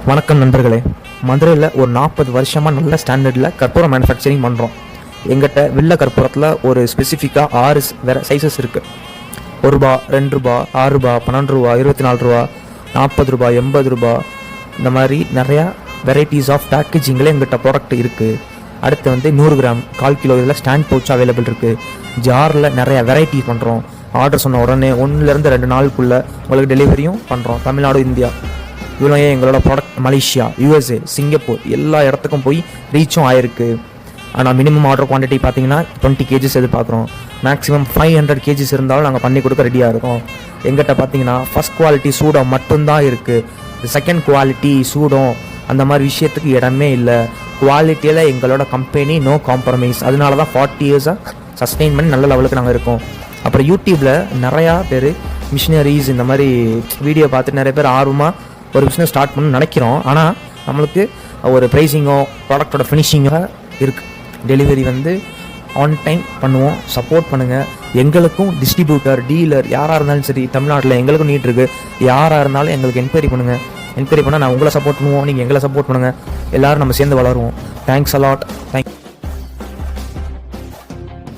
வணக்கம் நண்பர்களே. மதுரையில் ஒரு 40 வருஷமாக நல்ல ஸ்டாண்டர்டில் கற்பூரம் மேனுஃபேக்சரிங் பண்ணுறோம். எங்கிட்ட வெள்ளை கற்பூரத்தில் ஒரு ஸ்பெசிஃபிக்காக 6 வேறு சைஸஸ் இருக்குது. ₹1, ₹2, ₹6, ₹12, ₹24, ₹40, ₹80, இந்த மாதிரி நிறையா வெரைட்டிஸ் ஆஃப் பேக்கேஜிங்கில் எங்கிட்ட ப்ராடக்ட் இருக்குது. அடுத்து 100 கிராம் 1/4 கிலோ இதில் ஸ்டாண்ட் பவுச் அவைலபிள் இருக்குது. ஜாரில் நிறையா வெரைட்டிஸ் பண்ணுறோம். ஆர்டர் சொன்ன உடனே 1-2 நாளுக்குள்ளே உங்களுக்கு டெலிவரியும் பண்ணுறோம். தமிழ்நாடு, இந்தியா இவ்வளோ எங்களோட ப்ராடக்ட் மலேசியா, USA, சிங்கப்பூர் எல்லா இடத்துக்கும் போய் ரீச்சும் ஆயிருக்கு. ஆனால் மினிமம் ஆர்டர் குவான்டிட்டி பார்த்தீங்கன்னா 20 kgs எதிர்பார்க்குறோம். மேக்ஸிமம் 500 kgs இருந்தாலும் நாங்கள் பண்ணி கொடுக்க ரெடியாக இருக்கோம். எங்கிட்ட பார்த்தீங்கன்னா ஃபஸ்ட் குவாலிட்டி சூடம் மட்டும்தான் இருக்குது. செகண்ட் குவாலிட்டி சூடம் அந்த மாதிரி விஷயத்துக்கு இடமே இல்லை. குவாலிட்டியில் எங்களோட கம்பெனி நோ காம்ப்ரமைஸ். அதனால தான் 40 இயர்ஸாக சஸ்டெயின் பண்ணி நல்ல லெவலுக்கு நாங்கள் இருக்கோம். அப்புறம் யூடியூப்பில் நிறையா பேர் மிஷினரிஸ் இந்த மாதிரி வீடியோ பார்த்துட்டு நிறைய பேர் ஆர்வமாக ஒரு பிஸ்னஸ் ஸ்டார்ட் பண்ணணும்னு நினைக்கிறோம். ஆனால் நம்மளுக்கு ஒரு ப்ரைஸிங்கோ ப்ராடக்டோட ஃபினிஷிங்கோ இருக்குது. டெலிவரி ஆன் டைம் பண்ணுவோம். சப்போர்ட் பண்ணுங்கள். எங்களுக்கும் டிஸ்ட்ரிபியூட்டர், டீலர் யாராக இருந்தாலும் சரி, தமிழ்நாட்டில் எங்களுக்கும் நீட் இருக்குது. யாராக இருந்தாலும் எங்களுக்கு என்கொயரி பண்ணுங்கள். என்கொயரி பண்ணால் நான் உங்களை சப்போர்ட் பண்ணுவோம், நீங்கள் எங்களை சப்போர்ட் பண்ணுங்கள். எல்லோரும் நம்ம சேர்ந்து வளருவோம். Thanks a lot. தேங்க்